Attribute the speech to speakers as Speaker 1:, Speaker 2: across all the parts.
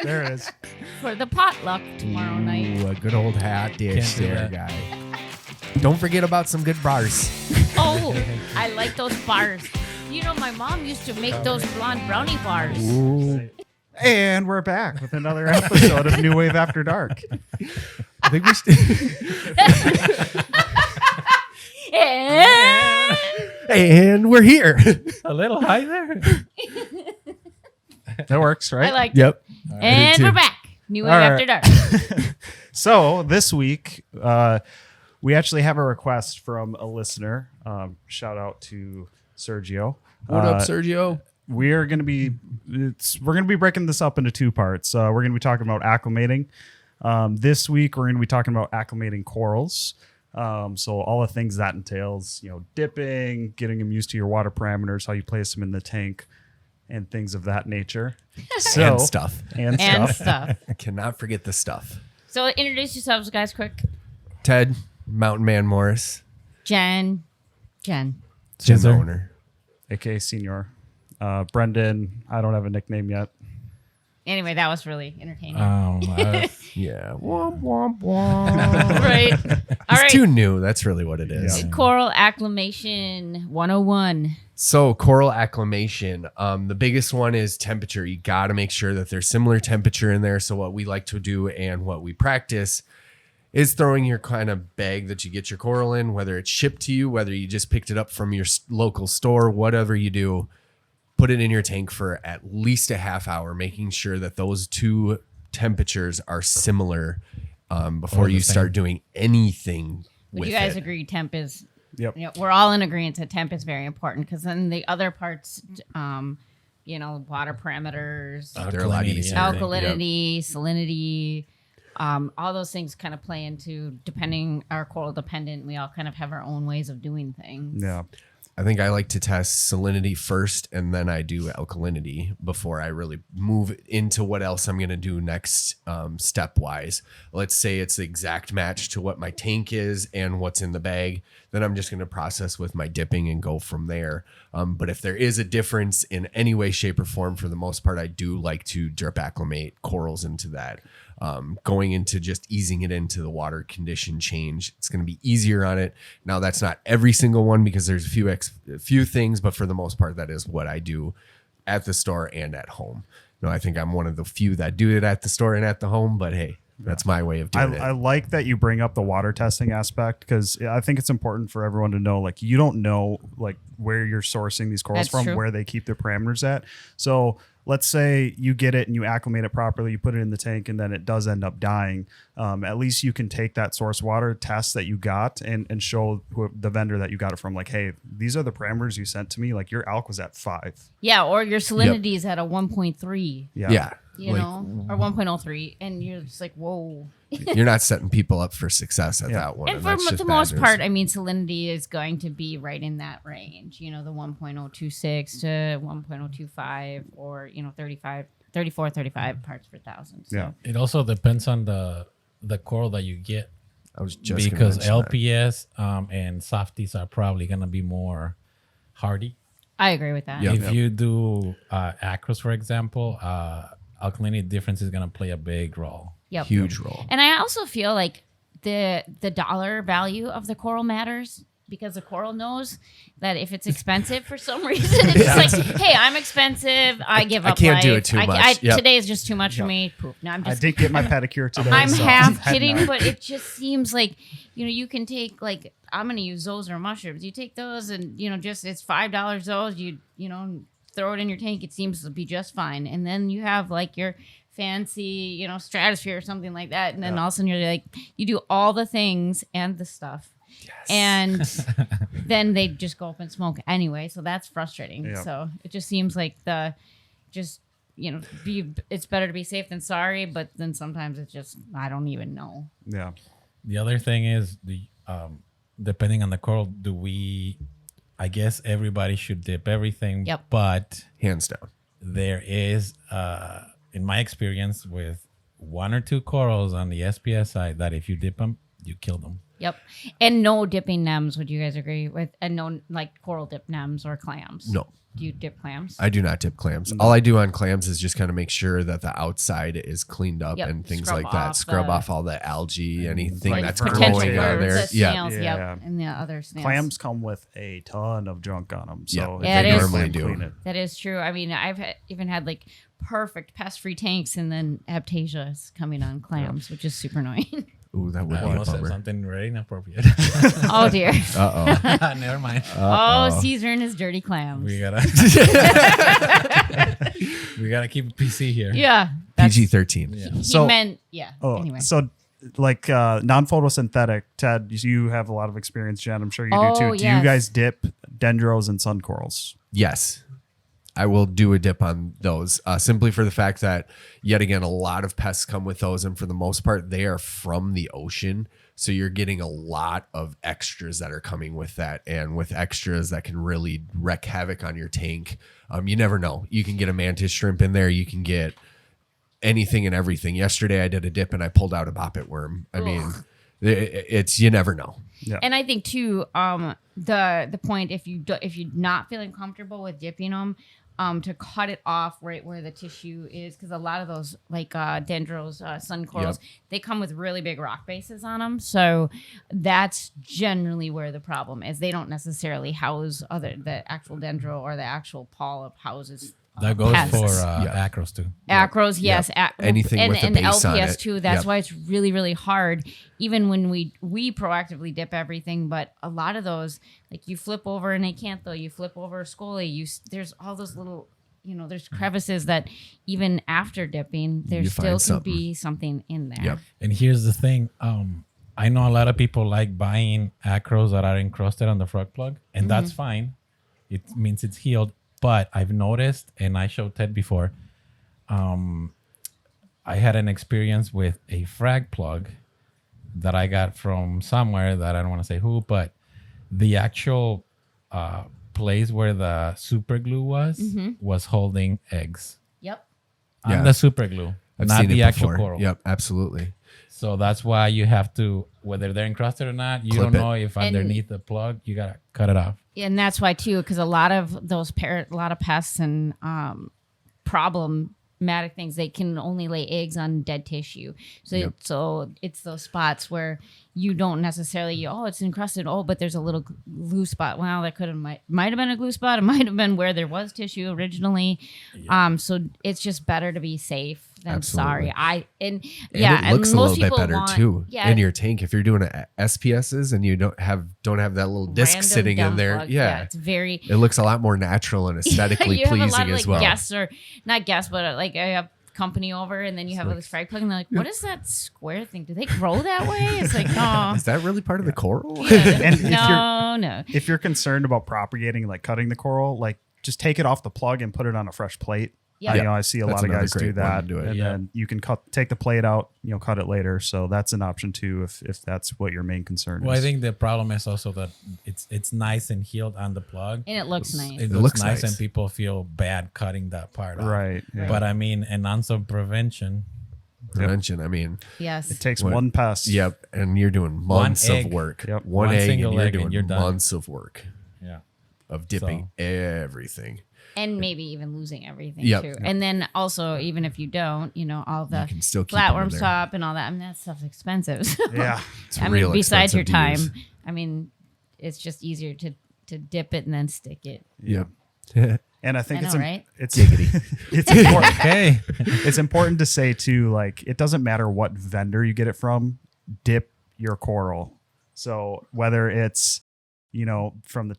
Speaker 1: There it is.
Speaker 2: For the potluck tomorrow night.
Speaker 3: Ooh, a good old hat dish
Speaker 4: Can't do
Speaker 3: there,
Speaker 4: that.
Speaker 3: guy. Don't forget about some good bars.
Speaker 2: Oh, I like those bars. You know, my mom used to make those blonde brownie bars.
Speaker 3: Ooh.
Speaker 1: And we're back with another episode of New Wave After Dark.
Speaker 3: I think we should. And we're here.
Speaker 4: A little high there.
Speaker 1: That works, right?
Speaker 2: I like
Speaker 3: Yep.
Speaker 2: And we're back. New Wave
Speaker 1: All
Speaker 2: After
Speaker 1: right.
Speaker 2: Dark.
Speaker 1: So this week, we actually have a request from a listener. Shout out to Sergio.
Speaker 3: What up, Sergio?
Speaker 1: We're gonna be breaking this up into two parts. We're gonna be talking about acclimating. This week we're gonna be talking about acclimating corals. So all the things that entails, dipping, getting them used to your water parameters, how you place them in the tank, and things of that nature. So,
Speaker 3: And stuff.
Speaker 1: And
Speaker 2: And
Speaker 1: stuff.
Speaker 2: stuff.
Speaker 3: I cannot forget the stuff.
Speaker 2: So introduce yourselves, guys, quick.
Speaker 3: Ted, Mountain Man Morris,
Speaker 2: Jen.
Speaker 3: gym
Speaker 4: Scissor.
Speaker 3: owner.
Speaker 1: AKA Senior. Brendan, I don't have a nickname yet.
Speaker 2: Anyway, that was really entertaining.
Speaker 3: Yeah. Womp, womp, womp.
Speaker 2: Right. All
Speaker 3: It's
Speaker 2: right.
Speaker 3: too new. That's really what it is.
Speaker 1: Yeah.
Speaker 2: Coral Acclimation 101.
Speaker 3: So coral acclimation, the biggest one is temperature. You got to make sure that there's similar temperature in there. So what we like to do and what we practice is throwing your kind of bag that you get your coral in, whether it's shipped to you, whether you just picked it up from your local store, whatever you do, put it in your tank for at least a half hour, making sure that those two temperatures are similar before
Speaker 4: the
Speaker 3: you
Speaker 4: same.
Speaker 3: start doing anything
Speaker 2: Would
Speaker 3: with
Speaker 2: you guys
Speaker 3: it.
Speaker 2: agree temp is,
Speaker 1: Yep.
Speaker 2: we're all in agreement that temp is very important because then the other parts, water parameters,
Speaker 3: They're a lot
Speaker 4: Alkalinity,
Speaker 3: easier.
Speaker 4: yeah.
Speaker 2: alkalinity, salinity, all those things kind of play into our coral dependent. We all kind of have our own ways of doing things.
Speaker 1: Yeah.
Speaker 3: I think I like to test salinity first, and then I do alkalinity before I really move into what else I'm going to do next step-wise. Let's say it's the exact match to what my tank is and what's in the bag. Then I'm just going to process with my dipping and go from there. But if there is a difference in any way, shape, or form, for the most part, I do like to drip acclimate corals into that. Going into just easing it into the water condition change. It's going to be easier on it. Now, that's not every single one because there's a few things, but for the most part, that is what I do at the store and at home. No, I think I'm one of the few that do it at the store and at the home, but hey, that's my way of doing it.
Speaker 1: I like that you bring up the water testing aspect because I think it's important for everyone to know, you don't know, where you're sourcing these corals
Speaker 2: That's
Speaker 1: from,
Speaker 2: true.
Speaker 1: where they keep their parameters at. So let's say you get it and you acclimate it properly, you put it in the tank, and then it does end up dying. At least you can take that source water test that you got and show the vendor that you got it from, hey, these are the parameters you sent to me. Your alk was at 5.
Speaker 2: Yeah, or your salinity is at a 1.3,
Speaker 3: Yeah.
Speaker 2: or 1.03, and you're just like, whoa.
Speaker 3: You're not setting people up for success at that one.
Speaker 2: And for
Speaker 3: that's just
Speaker 2: the
Speaker 3: bad
Speaker 2: most
Speaker 3: news.
Speaker 2: part, salinity is going to be right in that range. The 1.026 to 1.025 or, 34, 35 parts per thousand. So.
Speaker 1: Yeah.
Speaker 4: It also depends on the coral that you get
Speaker 3: I was just
Speaker 4: because
Speaker 3: gonna mention
Speaker 4: LPS and softies are probably going to be more hardy.
Speaker 2: I agree with that.
Speaker 3: Yeah.
Speaker 4: If you do acros, for example, alkalinity difference is going to play a big role.
Speaker 2: Yep.
Speaker 3: huge role.
Speaker 2: And I also feel like the dollar value of the coral matters because the coral knows that if it's expensive for some reason, it's just hey, I'm expensive. I give up.
Speaker 3: I can't do
Speaker 2: life.
Speaker 3: it too much. Yep.
Speaker 2: Today is just too much for me. Poof. No, I'm
Speaker 1: I
Speaker 2: just.
Speaker 1: did get my pedicure today.
Speaker 2: I'm
Speaker 1: so
Speaker 2: half
Speaker 1: heading
Speaker 2: kidding,
Speaker 1: out.
Speaker 2: but it just seems like you can take I'm gonna use those or mushrooms. You take those and just it's $5 those. You throw it in your tank. It seems to be just fine. And then you have your fancy stratosphere or something like that. And then all of a sudden you're you do all the things and the stuff. Yes. And then they just go up and smoke anyway. So that's frustrating.
Speaker 1: Yeah.
Speaker 2: So it just seems like it's better to be safe than sorry. But then sometimes it's just, I don't even know.
Speaker 1: Yeah.
Speaker 4: The other thing is depending on the coral, I guess everybody should dip everything.
Speaker 2: Yep.
Speaker 4: But
Speaker 3: Hands down.
Speaker 4: there is, in my experience with one or two corals on the SPS side, that if you dip them, you kill them.
Speaker 2: Yep. And no dipping nems. Would you guys agree with? And no like coral dip nems or clams.
Speaker 3: No.
Speaker 2: Do you dip clams?
Speaker 3: I do not dip clams. All I do on clams is just kind of make sure that the outside is cleaned up
Speaker 2: Yep.
Speaker 3: and things
Speaker 2: Scrub
Speaker 3: like that.
Speaker 2: off
Speaker 3: Scrub
Speaker 2: the-
Speaker 3: off all the algae, anything
Speaker 1: like
Speaker 3: that's
Speaker 1: potential
Speaker 3: growing on
Speaker 2: birds,
Speaker 3: there.
Speaker 2: the
Speaker 3: Yeah.
Speaker 2: snails,
Speaker 1: Yeah.
Speaker 2: yep, and the other snails.
Speaker 1: Clams come with a ton of junk on them. So
Speaker 3: Yeah,
Speaker 1: if
Speaker 2: they
Speaker 1: you
Speaker 3: normally do.
Speaker 1: clean it.
Speaker 2: That is true. I mean, even had like perfect pest-free tanks, and then Aptasia is coming on clams, which is super annoying.
Speaker 3: Ooh, that would
Speaker 4: I
Speaker 3: be a
Speaker 4: almost said
Speaker 3: bummer.
Speaker 4: something very inappropriate.
Speaker 2: Oh dear.
Speaker 3: Uh-oh.
Speaker 4: Never mind.
Speaker 2: Oh, Caesar and his dirty clams.
Speaker 4: We gotta we gotta keep it PC here.
Speaker 2: Yeah. that's-
Speaker 3: PG-13.
Speaker 4: Yeah.
Speaker 2: He
Speaker 1: So-
Speaker 2: meant, yeah.
Speaker 1: Oh,
Speaker 2: Anyway.
Speaker 1: so like non-photosynthetic, Ted, you have a lot of experience, Jen. I'm sure you do
Speaker 2: Oh,
Speaker 1: too. Do
Speaker 2: yes.
Speaker 1: you guys dip dendros and sun corals?
Speaker 3: Yes. I will do a dip on those simply for the fact that, yet again, a lot of pests come with those. And for the most part, they are from the ocean. So you're getting a lot of extras that are coming with that. And with extras that can really wreak havoc on your tank. You never know. You can get a mantis shrimp in there. You can get anything and everything. Yesterday, I did a dip and I pulled out a boppet worm. I mean, it's you never know.
Speaker 1: Yeah.
Speaker 2: And I think too, the point if you're not feeling comfortable with dipping them, to cut it off right where the tissue is, because a lot of those like dendros, sun corals, they come with really big rock bases on them. So that's generally where the problem is. They don't necessarily house the actual dendro or the actual polyp houses.
Speaker 4: That goes
Speaker 2: pests.
Speaker 4: for
Speaker 3: Yeah.
Speaker 4: acros too.
Speaker 2: Acros, yes.
Speaker 3: Anything with a
Speaker 2: and
Speaker 3: base on
Speaker 2: LPS
Speaker 3: it.
Speaker 2: too. That's
Speaker 3: Yep.
Speaker 2: why it's really, really hard. Even when we proactively dip everything, but a lot of those, like you flip over an acantho, you flip over a scoli, there's all those little, there's crevices that even after dipping, there
Speaker 3: You
Speaker 2: still
Speaker 3: find
Speaker 2: can be something in there.
Speaker 3: Yep.
Speaker 4: And here's the thing. I know a lot of people like buying acros that are encrusted on the frog plug, and that's fine. It means it's healed. But I've noticed, and I showed Ted before, I had an experience with a frag plug that I got from somewhere that I don't want to say who, but the actual place where the super glue was holding eggs
Speaker 2: Yep.
Speaker 4: on
Speaker 3: Yeah.
Speaker 4: the super glue,
Speaker 3: I've
Speaker 4: not
Speaker 3: seen
Speaker 4: the
Speaker 3: it
Speaker 4: actual
Speaker 3: before.
Speaker 4: coral.
Speaker 3: Yep, absolutely.
Speaker 4: So that's why you have to, whether they're encrusted or not, you
Speaker 3: Clip
Speaker 4: don't
Speaker 3: it.
Speaker 4: know if
Speaker 2: And-
Speaker 4: underneath the plug, you got to cut it off.
Speaker 2: And that's why too, because a lot of those a lot of pests and problematic things, they can only lay eggs on dead tissue. So so it's those spots where you don't necessarily it's encrusted, but there's a little glue spot. Well, that might have been a glue spot. It might have been where there was tissue originally. So it's just better to be safe than
Speaker 3: Absolutely.
Speaker 2: sorry.
Speaker 3: And it looks a
Speaker 2: most
Speaker 3: little bit
Speaker 2: people
Speaker 3: better
Speaker 2: want-
Speaker 3: too
Speaker 2: Yeah,
Speaker 3: in your tank if you're doing SPSs and you don't have that little disc
Speaker 2: random
Speaker 3: sitting in
Speaker 2: dumb
Speaker 3: there.
Speaker 2: plug.
Speaker 3: Yeah.
Speaker 2: It's very
Speaker 3: It looks a lot more natural and aesthetically
Speaker 2: you have a
Speaker 3: pleasing
Speaker 2: lot of
Speaker 3: as
Speaker 2: like
Speaker 3: well.
Speaker 2: guests, or not guests, but like I have company over, and then you have
Speaker 3: like-
Speaker 2: this frag plug, and they're like, "What is that square thing? Do they grow that way?" It's like, no,
Speaker 3: Is that really part of the coral?
Speaker 1: And if
Speaker 2: no.
Speaker 1: If you're concerned about propagating, like cutting the coral, like just take it off the plug and put it on a fresh plate.
Speaker 2: Yeah.
Speaker 1: I see a
Speaker 3: That's
Speaker 1: lot of
Speaker 3: another
Speaker 1: guys do
Speaker 3: great way to
Speaker 1: that,
Speaker 3: do it.
Speaker 1: and
Speaker 4: Yeah.
Speaker 1: then you can take the plate out, cut it later. So that's an option too, if that's what your main concern
Speaker 4: Well,
Speaker 1: is.
Speaker 4: I think the problem is also that it's nice and healed on the plug.
Speaker 2: And it looks nice.
Speaker 4: It
Speaker 3: looks
Speaker 4: looks nice,
Speaker 3: nice.
Speaker 4: and people feel bad cutting that part off.
Speaker 1: Right. Yeah.
Speaker 4: But I mean, an ounce of prevention.
Speaker 3: Prevention. I mean,
Speaker 2: Yes.
Speaker 1: It takes
Speaker 3: What-
Speaker 1: one pest.
Speaker 3: yep. And you're doing months of
Speaker 4: egg.
Speaker 3: work.
Speaker 1: Yep.
Speaker 3: One
Speaker 4: One
Speaker 3: egg and
Speaker 4: single
Speaker 3: you're
Speaker 4: egg and
Speaker 3: doing
Speaker 4: you're done.
Speaker 3: months of work
Speaker 4: Yeah.
Speaker 3: of dipping everything.
Speaker 2: And maybe even losing everything
Speaker 3: Yep.
Speaker 2: too. And then also, even if you don't, all the
Speaker 3: can still keep 'em in
Speaker 2: flatworm
Speaker 3: there.
Speaker 2: stop and all that. I mean, that stuff's expensive.
Speaker 1: Yeah.
Speaker 3: It's
Speaker 2: I mean,
Speaker 3: real
Speaker 2: besides your
Speaker 3: expensive to
Speaker 2: time,
Speaker 3: use.
Speaker 2: I mean, it's just easier to dip it and then stick it.
Speaker 3: Yep.
Speaker 1: And I think
Speaker 2: I
Speaker 1: it's
Speaker 2: know, right?
Speaker 1: it's
Speaker 3: Giggity.
Speaker 1: it's important.
Speaker 4: Okay.
Speaker 1: It's important to say too, like it doesn't matter what vendor you get it from, dip your coral. So whether it's, from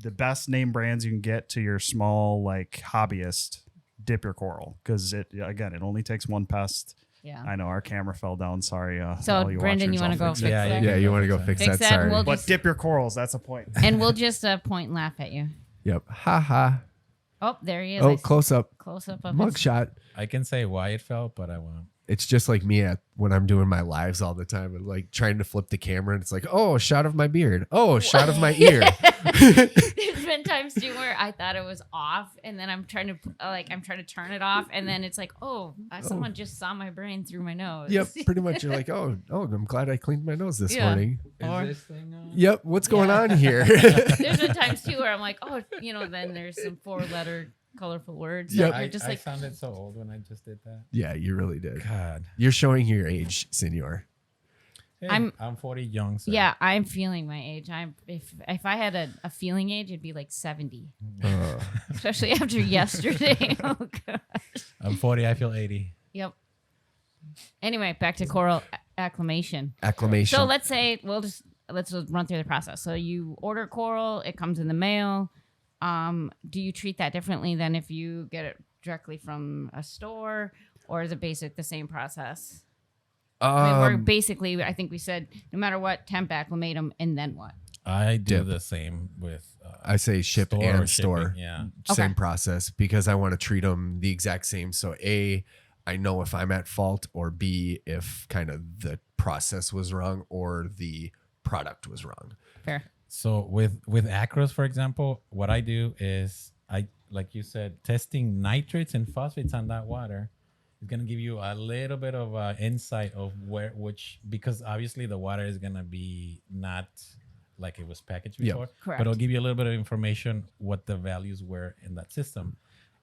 Speaker 1: the best name brands you can get to your small like hobbyist, dip your coral, because it only takes one pest.
Speaker 2: Yeah.
Speaker 1: I know our camera fell down. Sorry.
Speaker 2: So,
Speaker 1: all you
Speaker 2: Brendan, you
Speaker 1: watchers,
Speaker 2: want to
Speaker 1: I'll
Speaker 2: go
Speaker 1: fix
Speaker 2: fix
Speaker 1: it.
Speaker 4: Yeah,
Speaker 2: that?
Speaker 3: Yeah, you want to go fix
Speaker 2: Fix
Speaker 3: that?
Speaker 2: that,
Speaker 3: Sorry.
Speaker 2: and we'll
Speaker 1: But
Speaker 2: just,
Speaker 1: dip your corals. That's a point.
Speaker 2: and we'll just point and laugh at you.
Speaker 3: Yep. Ha ha.
Speaker 2: Oh, there he is.
Speaker 3: Oh, close up.
Speaker 2: Close up of his.
Speaker 3: Mugshot.
Speaker 4: I can say why it fell, but I won't.
Speaker 3: It's just like me when I'm doing my lives all the time and like trying to flip the camera and it's like, oh, a shot of my beard. Oh, a shot of my ear.
Speaker 2: There's been times too where I thought it was off, and then I'm trying to turn it off, and then it's like, someone just saw my brain through my nose.
Speaker 3: Yep, pretty much. You're like, oh, I'm glad I cleaned my nose this
Speaker 2: Yeah.
Speaker 3: morning.
Speaker 2: Or-
Speaker 4: Is this thing on?
Speaker 3: Yep, what's going on here?
Speaker 2: There's been times too where I'm like, then there's some 4-letter colorful words.
Speaker 3: Yep.
Speaker 2: That you're just
Speaker 4: I
Speaker 2: like,
Speaker 4: sounded so old when I just did that.
Speaker 3: Yeah, you really did.
Speaker 4: God.
Speaker 3: You're showing your age, senor.
Speaker 4: Hey,
Speaker 2: I'm-
Speaker 4: I'm 40 young. So.
Speaker 2: yeah, I'm feeling my age. If I had a feeling age, it'd be like 70, especially after yesterday. Oh god.
Speaker 4: I'm 40. I feel 80.
Speaker 2: Yep. Anyway, back to coral acclimation.
Speaker 3: Acclimation.
Speaker 2: So let's say let's just run through the process. So you order coral, it comes in the mail. Do you treat that differently than if you get it directly from a store, or is it the same process? We're basically, I think we said, no matter what, temp acclimate them, and then what?
Speaker 4: I do
Speaker 3: Dip.
Speaker 4: the same with.
Speaker 3: I say ship
Speaker 4: store or
Speaker 3: and
Speaker 4: shipping,
Speaker 3: store.
Speaker 4: Yeah.
Speaker 3: Same
Speaker 2: Okay.
Speaker 3: process because I want to treat them the exact same. So A, I know if I'm at fault, or B, if kind of the process was wrong or the product was wrong.
Speaker 2: Fair.
Speaker 4: So with acros, for example, what I do is like you said, testing nitrates and phosphates on that water is going to give you a little bit of insight of because obviously the water is going to be not like it was packaged
Speaker 3: Yep.
Speaker 4: before,
Speaker 2: Correct.
Speaker 4: but it'll give you a little bit of information what the values were in that system.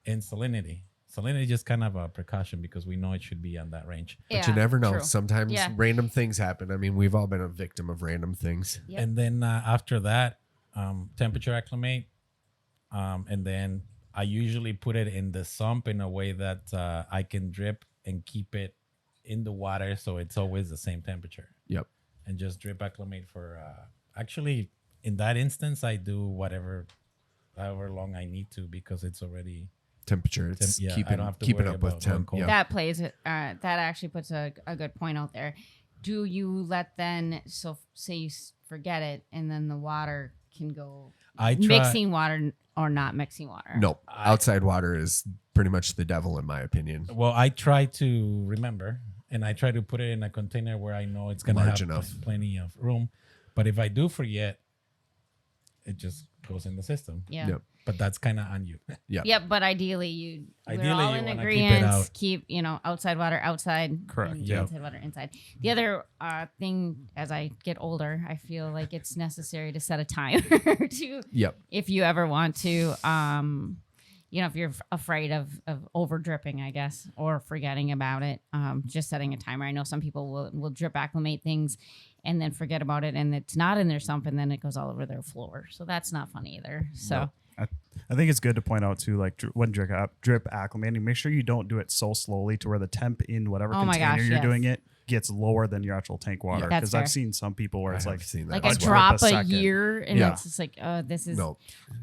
Speaker 4: And salinity is just kind of a precaution because we know it should be on that range.
Speaker 3: But you never know.
Speaker 2: True.
Speaker 3: Sometimes
Speaker 2: Yeah.
Speaker 3: random things happen. I mean, we've all been a victim of random things.
Speaker 2: Yep.
Speaker 4: And then after that, temperature acclimate. And then I usually put it in the sump in a way that I can drip and keep it in the water so it's always the same temperature.
Speaker 3: Yep.
Speaker 4: And just drip acclimate for actually in that instance I do however long I need to because it's already
Speaker 3: Temperature. It's
Speaker 4: I
Speaker 3: keeping
Speaker 4: don't have to
Speaker 3: keeping
Speaker 4: worry
Speaker 3: up with
Speaker 4: about going
Speaker 3: temp.
Speaker 4: cold.
Speaker 3: Yeah.
Speaker 2: That plays it. That actually puts a good point out there. Do you let then? So say you forget it, and then the water can go
Speaker 4: I try,
Speaker 2: mixing water or not mixing water.
Speaker 3: Nope. Outside water is pretty much the devil in my opinion.
Speaker 4: Well, I try to remember and I try to put it in a container where I know it's going to
Speaker 3: Large
Speaker 4: have
Speaker 3: enough.
Speaker 4: plenty of room. But if I do forget, it just goes in the system.
Speaker 2: Yeah.
Speaker 3: Yep.
Speaker 4: But that's kind of on you.
Speaker 2: Yep. But ideally, we're
Speaker 4: Ideally,
Speaker 2: all
Speaker 4: you
Speaker 2: in
Speaker 4: wanna keep it
Speaker 2: agreement.
Speaker 4: out.
Speaker 2: Keep outside water outside.
Speaker 1: Correct.
Speaker 2: And
Speaker 4: Yep.
Speaker 2: inside water inside. The other thing, as I get older, I feel like it's necessary to set a timer to
Speaker 3: Yep.
Speaker 2: if you ever want to. If you're afraid of over dripping, I guess, or forgetting about it, just setting a timer. I know some people will drip acclimate things and then forget about it, and it's not in their sump, and then it goes all over their floor. So that's not fun either. So
Speaker 3: No.
Speaker 1: I think it's good to point out too, like when drip acclimating, make sure you don't do it so slowly to where the temp in whatever
Speaker 2: Oh my
Speaker 1: container
Speaker 2: gosh,
Speaker 1: you're
Speaker 2: yes.
Speaker 1: doing it gets lower than your actual tank water.
Speaker 2: That's
Speaker 1: Because
Speaker 2: fair.
Speaker 1: I've seen some people where it's
Speaker 3: I
Speaker 1: like
Speaker 3: have seen that
Speaker 2: like
Speaker 1: a
Speaker 2: a
Speaker 3: as well.
Speaker 1: drop
Speaker 2: drop a
Speaker 1: second.
Speaker 2: year, and
Speaker 3: Yeah.
Speaker 2: it's just like, this is
Speaker 3: No.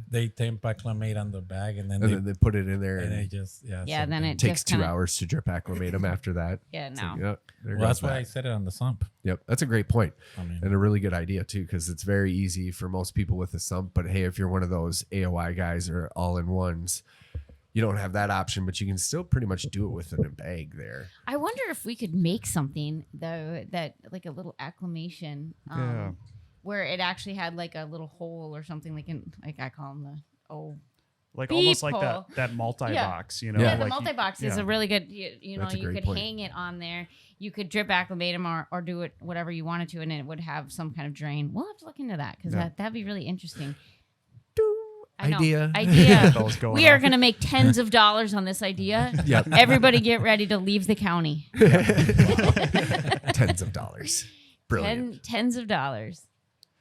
Speaker 4: They temp acclimate on the bag and then
Speaker 3: And then they put it in there
Speaker 4: and
Speaker 3: and
Speaker 4: it just,
Speaker 2: yeah.
Speaker 4: same
Speaker 2: Then
Speaker 4: thing.
Speaker 2: it
Speaker 3: takes
Speaker 2: just
Speaker 3: 2
Speaker 2: kinda-
Speaker 3: hours to drip acclimate them after that.
Speaker 2: Yeah,
Speaker 3: It's
Speaker 2: no.
Speaker 3: like, yep, there
Speaker 4: Well,
Speaker 3: goes
Speaker 4: that's why I
Speaker 3: that.
Speaker 4: set it on the sump.
Speaker 3: Yep. That's a great point.
Speaker 4: I mean,
Speaker 3: And a really good idea too, because it's very easy for most people with a sump. But hey, if you're one of those AOI guys or all-in-ones, you don't have that option, but you can still pretty much do it within a bag there.
Speaker 2: I wonder if we could make something though that like a little acclimation,
Speaker 1: Yeah.
Speaker 2: where it actually had like a little hole or something like I call them
Speaker 1: like
Speaker 2: Beep
Speaker 1: almost like
Speaker 2: hole.
Speaker 1: that multi
Speaker 2: Yeah.
Speaker 1: box, you know?
Speaker 3: Yeah.
Speaker 2: yeah, the
Speaker 1: like
Speaker 2: multi box is
Speaker 1: yeah.
Speaker 2: a really good. You know,
Speaker 3: That's a
Speaker 2: you
Speaker 3: great
Speaker 2: could
Speaker 3: point.
Speaker 2: hang it on there. You could drip acclimate them or do it whatever you wanted to, and it would have some kind of drain. We'll have to look into that because
Speaker 1: Yeah.
Speaker 2: that'd be really interesting. I know.
Speaker 3: Idea.
Speaker 2: Idea.
Speaker 1: Those going
Speaker 2: We are
Speaker 1: off.
Speaker 2: going to make tens of dollars on this idea.
Speaker 3: Yep.
Speaker 2: Everybody get ready to leave the county.
Speaker 3: Tens of dollars. Brilliant.
Speaker 2: Tens of dollars.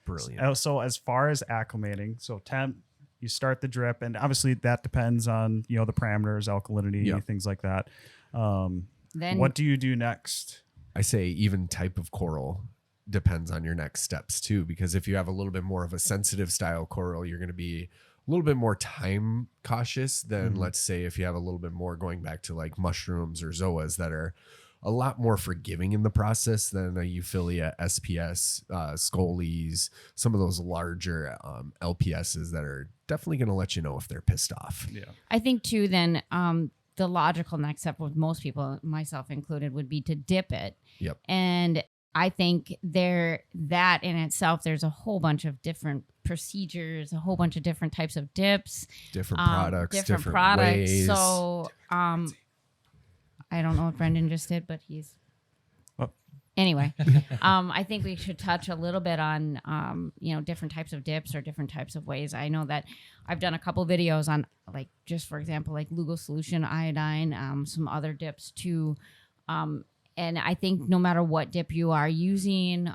Speaker 3: Brilliant.
Speaker 1: So as far as acclimating, so temp, you start the drip, and obviously that depends on the parameters, alkalinity,
Speaker 3: Yeah.
Speaker 1: things like that.
Speaker 2: Then
Speaker 1: What do you do next?
Speaker 3: I say even type of coral depends on your next steps too, because if you have a little bit more of a sensitive style coral, you're going to be a little bit more time cautious than let's say if you have a little bit more going back to like mushrooms or zoas that are a lot more forgiving in the process than a Euphilia, SPS, Scolies, some of those larger LPSs that are definitely going to let you know if they're pissed off.
Speaker 1: Yeah.
Speaker 2: I think too, then the logical next step with most people, myself included, would be to dip it.
Speaker 3: Yep.
Speaker 2: And I think that in itself, there's a whole bunch of different procedures, a whole bunch of different types of dips,
Speaker 3: different products, ways.
Speaker 2: So I don't know what Brendan just did, but he's anyway. I think we should touch a little bit on different types of dips or different types of ways. I know that I've done a couple videos on, like, just for example, like Lugo solution, iodine, some other dips too. And I think no matter what dip you are using,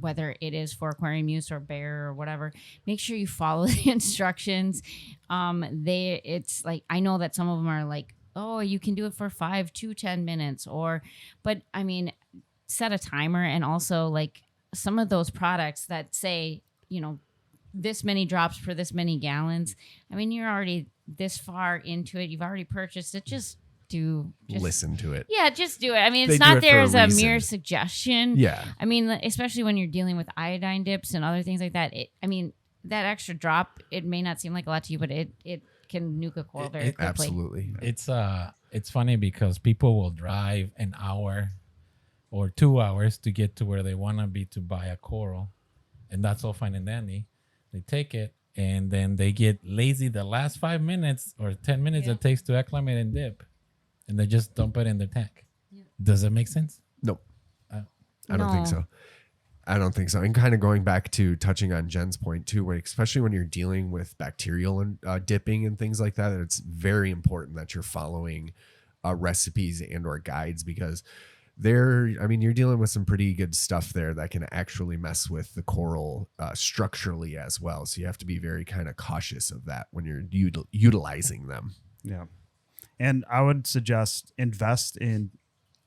Speaker 2: whether it is for aquarium use or bear or whatever, make sure you follow the instructions. It's like, I know that some of them are like, oh, you can do it for 5 to 10 minutes, but I mean, set a timer. And also, like, some of those products that say, this many drops for this many gallons. I mean, you're already this far into it. You've already purchased it. Just listen
Speaker 3: to it.
Speaker 2: Yeah, just do it. I mean, it's
Speaker 3: They do
Speaker 2: not
Speaker 3: it
Speaker 2: there
Speaker 3: for
Speaker 2: as
Speaker 3: a
Speaker 2: a
Speaker 3: reason.
Speaker 2: mere suggestion.
Speaker 3: Yeah.
Speaker 2: I mean, especially when you're dealing with iodine dips and other things like that. That extra drop, it may not seem like a lot to you, but it can nuke a coral very quickly.
Speaker 3: Absolutely.
Speaker 4: It's funny because people will drive an hour or 2 hours to get to where they want to be to buy a coral, and that's all fine and dandy. They take it, and then they get lazy the last 5 minutes or 10 minutes it takes to acclimate and dip, and they just dump it in their tank. Yeah. Does that make sense?
Speaker 3: Nope. I don't think so. And kind of going back to touching on Jen's point too, where especially when you're dealing with bacterial and dipping and things like that, it's very important that you're following recipes and or guides, because you're dealing with some pretty good stuff there that can actually mess with the coral structurally as well. So you have to be very kind of cautious of that when you're utilizing them.
Speaker 1: Yeah. And I would suggest invest in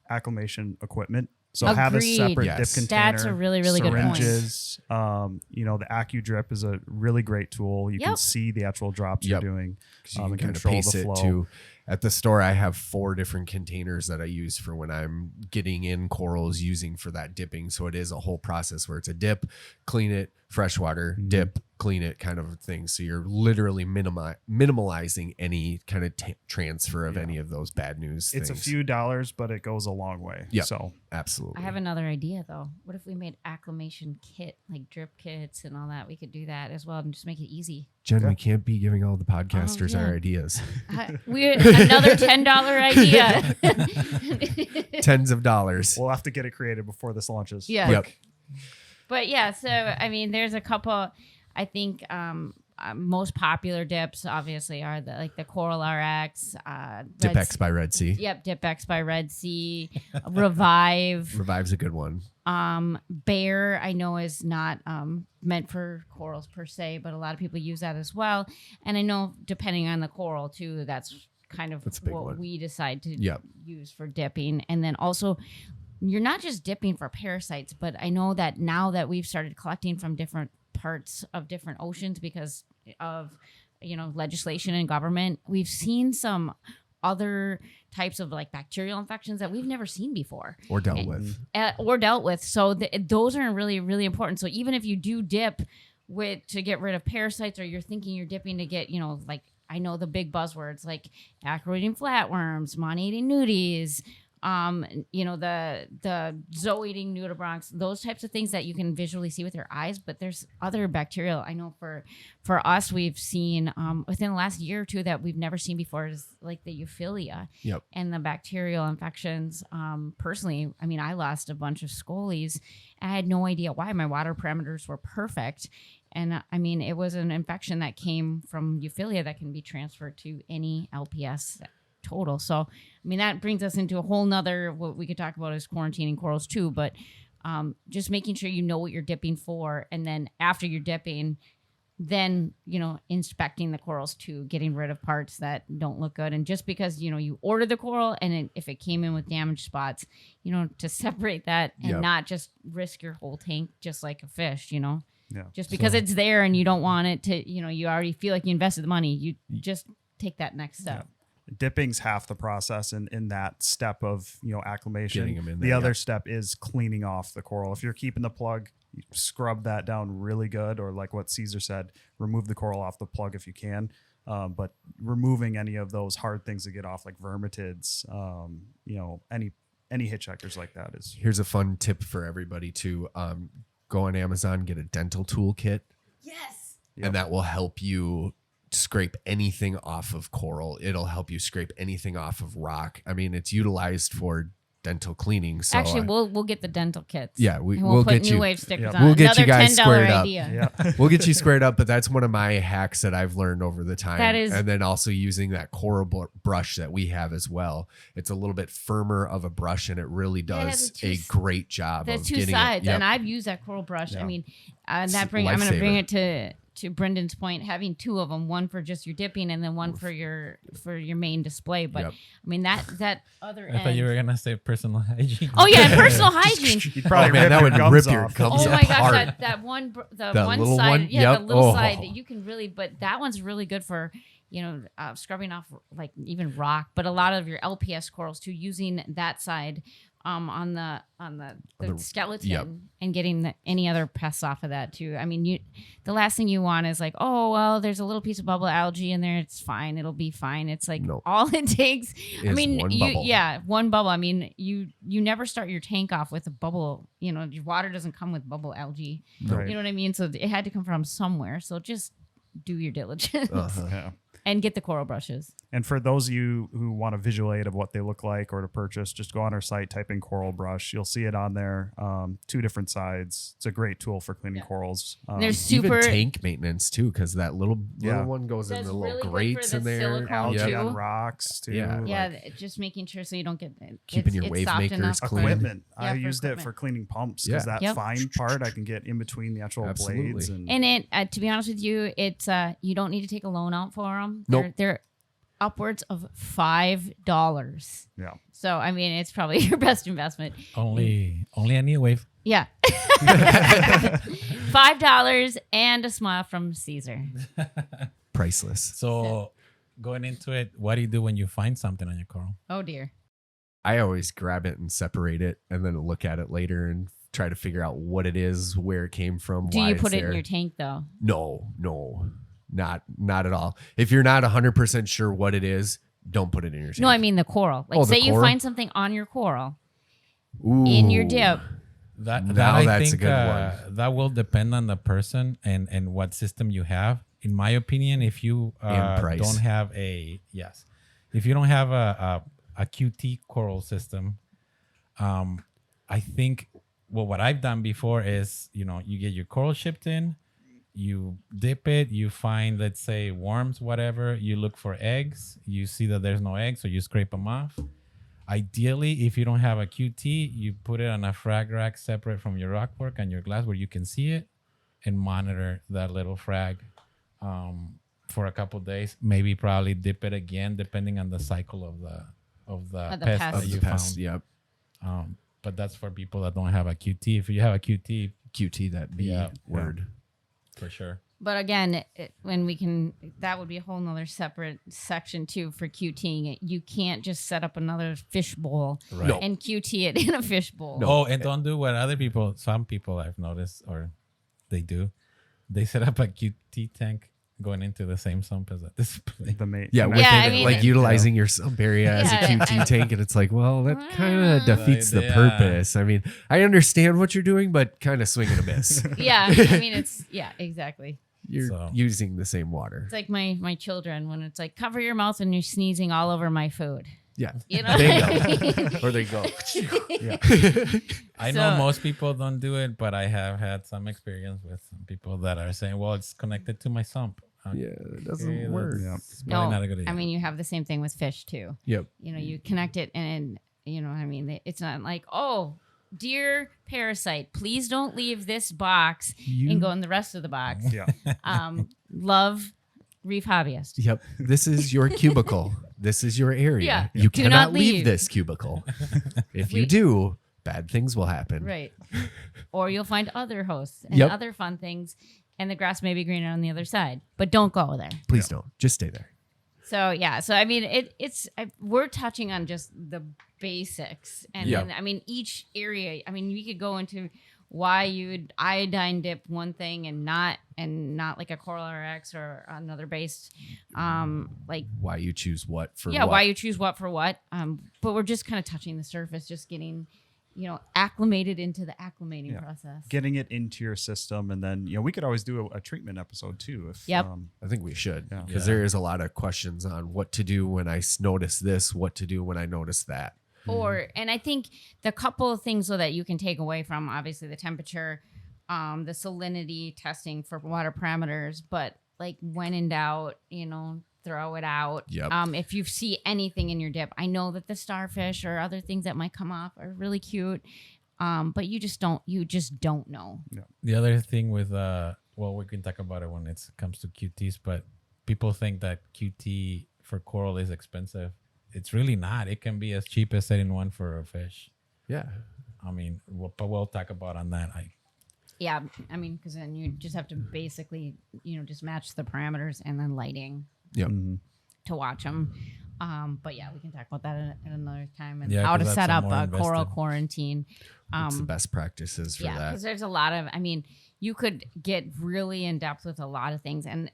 Speaker 1: acclimation equipment. So have a
Speaker 2: Agreed.
Speaker 1: separate
Speaker 3: Yes.
Speaker 1: dip container.
Speaker 2: That's a really, really good point.
Speaker 1: syringes. The AccuDrip is a really great tool. You can
Speaker 2: Yep.
Speaker 1: see the actual drops
Speaker 3: Yep.
Speaker 1: you're doing.
Speaker 3: You can
Speaker 1: And
Speaker 3: kind of
Speaker 1: control
Speaker 3: pace
Speaker 1: the
Speaker 3: it
Speaker 1: flow.
Speaker 3: too. At the store, I have 4 different containers that I use for when I'm getting in corals using for that dipping. So it is a whole process where it's a dip, clean it, freshwater, dip, clean it kind of thing. So you're literally minimalizing any kind of transfer of any of those bad news
Speaker 1: It's
Speaker 3: things.
Speaker 1: a few dollars, but it goes a long way.
Speaker 3: Yep.
Speaker 1: So
Speaker 3: Absolutely.
Speaker 2: I have another idea though. What if we made acclimation kit, like drip kits and all that? We could do that as well and just make it easy.
Speaker 3: Jen, we can't be giving all the podcasters
Speaker 2: yeah.
Speaker 3: our ideas.
Speaker 2: Another $10 idea.
Speaker 3: Tens of dollars.
Speaker 1: we'll have to get it created before this launches.
Speaker 2: Yeah.
Speaker 3: Yep.
Speaker 2: But yeah, so I mean, there's a couple. I think most popular dips obviously are the Coral RX,
Speaker 3: Dip X by Red Sea.
Speaker 2: Yep, Dip X by Red Sea, Revive.
Speaker 3: Revive's a good one.
Speaker 2: Bear, I know, is not meant for corals per se, but a lot of people use that as well. And I know depending on the coral too, that's kind of
Speaker 3: That's a big
Speaker 2: what
Speaker 3: one.
Speaker 2: we decide to
Speaker 3: Yep.
Speaker 2: use for dipping. And then also, you're not just dipping for parasites, but I know that now that we've started collecting from different parts of different oceans because of legislation and government, we've seen some other types of like bacterial infections that we've never seen before
Speaker 3: Or dealt with.
Speaker 2: So those are really, really important. So even if you do dip to get rid of parasites, or you're thinking you're dipping to get, like, I know the big buzzwords like acro-eating flatworms, mono-eating nudies, the zooeating nudibranchs, those types of things that you can visually see with your eyes. But there's other bacterial. I know for us, we've seen within the last year or two that we've never seen before is like the euphilia.
Speaker 3: Yep.
Speaker 2: And the bacterial infections. Personally, I mean, I lost a bunch of scolies. I had no idea why. My water parameters were perfect. And I mean, it was an infection that came from euphilia that can be transferred to any LPS total. So, I mean, that brings us into a whole nother, what we could talk about is quarantining corals too, but just making sure you know what you're dipping for. And then after you're dipping, then, inspecting the corals too, getting rid of parts that don't look good. And just because, you ordered the coral and if it came in with damaged spots, to separate that and
Speaker 3: Yep.
Speaker 2: not just risk your whole tank, just like a fish,
Speaker 1: Yeah.
Speaker 2: just because it's there and you don't want it to, you already feel like you invested the money. You just take that next step.
Speaker 1: Dipping's half the process in that step of acclimation.
Speaker 3: Getting 'em in
Speaker 1: The
Speaker 3: there,
Speaker 1: other
Speaker 3: yeah.
Speaker 1: step is cleaning off the coral. If you're keeping the plug, you scrub that down really good, or like what Caesar said, remove the coral off the plug if you can. But removing any of those hard things to get off, like vermitids, any hitchhikers like that is.
Speaker 3: Here's a fun tip for everybody to go on Amazon, get a dental tool kit,
Speaker 2: Yes.
Speaker 3: and that will help you scrape anything off of coral. It'll help you scrape anything off of rock. I mean, it's utilized for dental cleaning. So
Speaker 2: Actually, we'll get the dental kits.
Speaker 3: yeah,
Speaker 2: and
Speaker 3: we'll
Speaker 2: we'll put
Speaker 3: get
Speaker 2: new
Speaker 3: you.
Speaker 2: wave stickers
Speaker 1: yeah.
Speaker 2: on.
Speaker 3: We'll get you
Speaker 2: Another
Speaker 3: guys
Speaker 2: $10
Speaker 3: squared up.
Speaker 2: idea.
Speaker 1: Yeah.
Speaker 3: We'll get you squared up, but that's one of my hacks that I've learned over the time.
Speaker 2: That is-
Speaker 3: and then also using that coral brush that we have as well. It's a little bit firmer of a brush, and it really
Speaker 2: Yeah, it has
Speaker 3: does
Speaker 2: a
Speaker 3: a great job
Speaker 2: The
Speaker 3: of
Speaker 2: two
Speaker 3: getting
Speaker 2: sides,
Speaker 3: it. Yep.
Speaker 2: and I've used that coral brush.
Speaker 1: Yeah.
Speaker 2: I mean,
Speaker 3: It's
Speaker 2: I'm
Speaker 3: a
Speaker 2: going to bring
Speaker 3: lifesaver.
Speaker 2: it to Brendan's point, having two of them, one for just your dipping and then one for your main display. But
Speaker 3: Yep.
Speaker 2: I mean that other
Speaker 4: I thought you were
Speaker 2: end.
Speaker 4: gonna say personal hygiene.
Speaker 2: Oh yeah, and personal hygiene.
Speaker 1: You'd probably
Speaker 3: Oh, man,
Speaker 1: rip
Speaker 3: that
Speaker 1: your
Speaker 3: would
Speaker 1: gums
Speaker 3: rip your
Speaker 1: off.
Speaker 3: gums
Speaker 2: Oh my
Speaker 3: apart.
Speaker 2: gosh, that one, the
Speaker 3: The
Speaker 2: one
Speaker 3: little
Speaker 2: side,
Speaker 3: one?
Speaker 2: yeah,
Speaker 3: Yep.
Speaker 2: the little
Speaker 3: Oh.
Speaker 2: side that you can really, but that one's really good for scrubbing off like even rock, but a lot of your LPS corals too, using that side on the skeleton
Speaker 3: yep.
Speaker 2: and getting any other pests off of that too. I mean, the last thing you want is like, oh well, there's a little piece of bubble algae in there, it's fine, it'll be fine. It's like
Speaker 3: Nope.
Speaker 2: all it takes. I
Speaker 3: Is
Speaker 2: mean,
Speaker 3: one bubble.
Speaker 2: one bubble. I mean, you never start your tank off with a bubble. Your water doesn't come with bubble algae.
Speaker 1: Right.
Speaker 2: You know what I mean? So it had to come from somewhere. So just do your diligence
Speaker 3: Uh-huh.
Speaker 1: Yeah.
Speaker 2: and get the coral brushes.
Speaker 1: And for those of you who want a visual aid of what they look like or to purchase, just go on our site, type in coral brush. You'll see it on there. Two different sides. It's a great tool for cleaning corals.
Speaker 2: There's super
Speaker 3: Even tank maintenance too, because that little
Speaker 1: Yeah.
Speaker 3: one goes in
Speaker 2: That's
Speaker 3: the little
Speaker 2: really good for
Speaker 3: grates
Speaker 2: the
Speaker 3: in there.
Speaker 2: silicone,
Speaker 1: algae
Speaker 2: too.
Speaker 1: on rocks too.
Speaker 3: Yeah.
Speaker 2: yeah,
Speaker 1: like
Speaker 2: just making sure so you don't get
Speaker 3: Keeping your
Speaker 2: it's
Speaker 3: wave
Speaker 2: soft
Speaker 3: makers
Speaker 2: enough.
Speaker 3: clean.
Speaker 1: equipment.
Speaker 2: Yeah,
Speaker 1: I
Speaker 2: for
Speaker 1: used it
Speaker 2: equipment.
Speaker 1: for cleaning pumps because
Speaker 3: Yeah.
Speaker 1: that
Speaker 2: Yep.
Speaker 1: fine part I can get in between the actual
Speaker 3: Absolutely.
Speaker 1: blades. And
Speaker 2: And it, to be honest with you, it's you don't need to take a loan out for them.
Speaker 3: Nope.
Speaker 2: They're upwards of $5.
Speaker 1: yeah.
Speaker 2: So I mean, it's probably your best investment.
Speaker 4: Only a new wave.
Speaker 2: Yeah, $5 and a smile from Caesar.
Speaker 3: Priceless.
Speaker 4: So going into it, what do you do when you find something on your coral?
Speaker 2: Oh dear.
Speaker 3: I always grab it and separate it, and then look at it later and try to figure out what it is, where it came from.
Speaker 2: Do
Speaker 3: why
Speaker 2: you
Speaker 3: it's
Speaker 2: put it
Speaker 3: there.
Speaker 2: in your tank though?
Speaker 3: No, not at all. If you're not 100% sure what it is, don't put it in your tank.
Speaker 2: No, I mean the coral. Like
Speaker 3: Oh, the
Speaker 2: say you
Speaker 3: coral?
Speaker 2: find something on your coral in your
Speaker 3: Ooh.
Speaker 2: dip.
Speaker 3: Now
Speaker 4: I
Speaker 3: that's a
Speaker 4: think,
Speaker 3: good one.
Speaker 4: That will depend on the person and what system you have. In my opinion, if you
Speaker 3: And price.
Speaker 4: don't have if you don't have a QT coral system, I think what I've done before is you get your coral shipped in, you dip it, you find, let's say, worms, whatever, you look for eggs, you see that there's no eggs, so you scrape them off. Ideally, if you don't have a QT, you put it on a frag rack separate from your rock work and your glass where you can see it and monitor that little frag for a couple days. Maybe probably dip it again depending on the cycle of the
Speaker 2: Of the
Speaker 4: pest
Speaker 2: pest.
Speaker 4: that
Speaker 3: Of
Speaker 4: you
Speaker 3: the pest,
Speaker 4: found.
Speaker 3: yep.
Speaker 4: But that's for people that don't have a QT. If you have a QT,
Speaker 3: QT, that B
Speaker 4: Yeah.
Speaker 3: word.
Speaker 4: for sure.
Speaker 2: But again, that would be a whole nother separate section too for QTing. You can't just set up another fish bowl
Speaker 4: Right.
Speaker 3: No.
Speaker 2: and QT it in a fish bowl.
Speaker 4: Oh, and don't do what some people I've noticed, or they do. They set up a QT tank going into the same sump as a display.
Speaker 1: The mate.
Speaker 3: Yeah,
Speaker 1: the
Speaker 3: with
Speaker 2: Yeah,
Speaker 3: it,
Speaker 2: I mean-
Speaker 3: like utilizing your sump area as a
Speaker 2: Yeah,
Speaker 3: QT tank, and it's like, well, that kind of defeats the
Speaker 4: Yeah.
Speaker 3: purpose. I mean, I understand what you're doing, but kind of swing and a miss.
Speaker 2: Yeah, I mean exactly.
Speaker 3: You're
Speaker 4: So-
Speaker 3: using the same water.
Speaker 2: It's like my children when it's like cover your mouth and you're sneezing all over my food.
Speaker 3: Yeah,
Speaker 2: You know,
Speaker 3: There you
Speaker 2: what I mean?
Speaker 3: or they go.
Speaker 4: I know
Speaker 2: So-
Speaker 4: most people don't do it, but I have had some experience with some people that are saying, well, it's connected to my sump.
Speaker 3: Yeah, it
Speaker 4: Okay,
Speaker 3: doesn't work.
Speaker 1: Yeah.
Speaker 4: It's probably
Speaker 2: No,
Speaker 4: not a good idea.
Speaker 2: I mean you have the same thing with fish too.
Speaker 3: Yep.
Speaker 2: You connect it and I mean it's not like, oh, dear parasite, please don't leave this box and go in the rest of the box.
Speaker 1: Yeah.
Speaker 2: Love, Reef Hobbyist.
Speaker 3: Yep. This is your cubicle. This is your area.
Speaker 2: Yeah.
Speaker 3: You
Speaker 2: Do
Speaker 3: cannot
Speaker 2: not
Speaker 3: leave
Speaker 2: leave.
Speaker 3: this cubicle. If you
Speaker 2: We-
Speaker 3: do, bad things will happen.
Speaker 2: Right. Or you'll find other hosts and
Speaker 3: Yep.
Speaker 2: other fun things, and the grass may be greener on the other side, but don't go there.
Speaker 3: Please don't. Just stay there.
Speaker 2: So yeah, so I mean, we're touching on just the basics, and
Speaker 3: Yeah.
Speaker 2: then I mean each area. I mean, we could go into why you'd iodine dip one thing and not like a Coral RX or another base, like
Speaker 3: Why you choose what for
Speaker 2: yeah,
Speaker 3: what.
Speaker 2: why you choose what for what. But we're just kind of touching the surface, just getting, acclimated into the acclimating process.
Speaker 1: Getting it into your system, and then we could always do a treatment episode too. If
Speaker 2: Yep.
Speaker 3: I think we should,
Speaker 1: Yeah.
Speaker 3: because there is a lot of questions on what to do when I notice this, what to do when I notice that.
Speaker 2: And I think the couple of things though that you can take away from, obviously the temperature, the salinity testing for water parameters, but like when in doubt, throw it out.
Speaker 3: Yep.
Speaker 2: If you see anything in your dip, I know that the starfish or other things that might come off are really cute, but you just don't know.
Speaker 4: The other thing with we can talk about it when it comes to QTs, but people think that QT for coral is expensive. It's really not. It can be as cheap as setting one for a fish.
Speaker 3: Yeah.
Speaker 4: I mean, but we'll talk about on that.
Speaker 2: Yeah, I mean, because then you just have to basically, just match the parameters and then lighting
Speaker 3: Yep.
Speaker 2: to watch them. But yeah, we can talk about that at another time and
Speaker 4: Yeah,
Speaker 2: how to
Speaker 4: 'cause
Speaker 2: set
Speaker 4: that's
Speaker 2: up
Speaker 4: more
Speaker 2: a coral
Speaker 4: invested.
Speaker 2: quarantine.
Speaker 3: What's the best practices for
Speaker 2: Yeah,
Speaker 3: that?
Speaker 2: because there's a lot of, you could get really in depth with a lot of things. And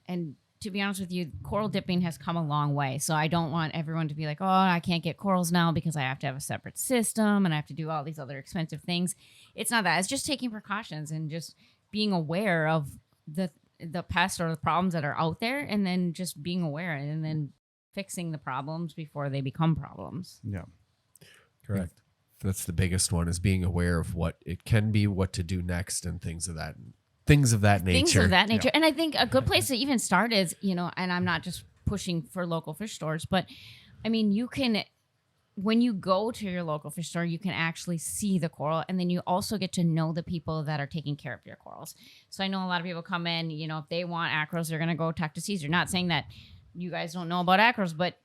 Speaker 2: to be honest with you, coral dipping has come a long way. So I don't want everyone to be like, oh, I can't get corals now because I have to have a separate system and I have to do all these other expensive things. It's not that. It's just taking precautions and just being aware of the pests or the problems that are out there, and then just being aware and then fixing the problems before they become problems.
Speaker 1: Yeah.
Speaker 4: Correct.
Speaker 3: That's the biggest one, is being aware of what it can be, what to do next, and things of that nature.
Speaker 2: Things of that nature. And I think a good place to even start is, and I'm not just pushing for local fish stores, but you can, when you go to your local fish store, you can actually see the coral, and then you also get to know the people that are taking care of your corals. So I know a lot of people come in, if they want acros, they're going to go talk to Caesar. Not saying that you guys don't know about acros, but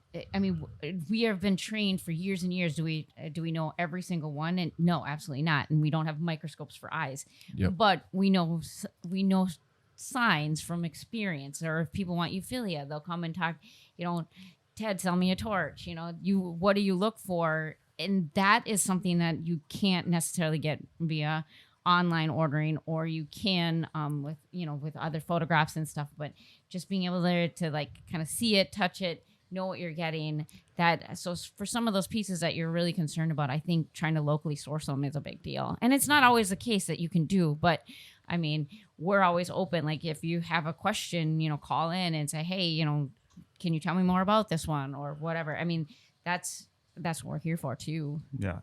Speaker 2: we have been trained for years and years. Do we know every single one? And no, absolutely not. And we don't have microscopes for eyes,
Speaker 3: Yep.
Speaker 2: but we know signs from experience. Or if people want euphilia, they'll come and talk, Ted, sell me a torch. What do you look for? And that is something that you can't necessarily get via online ordering, or you can with other photographs and stuff. But just being able to like kind of see it, touch it, know what you're getting. So for some of those pieces that you're really concerned about, I think trying to locally source them is a big deal. And it's not always the case that you can do, but we're always open. Like if you have a question, call in and say, hey, can you tell me more about this one or whatever? That's what we're here for too.
Speaker 1: Yeah.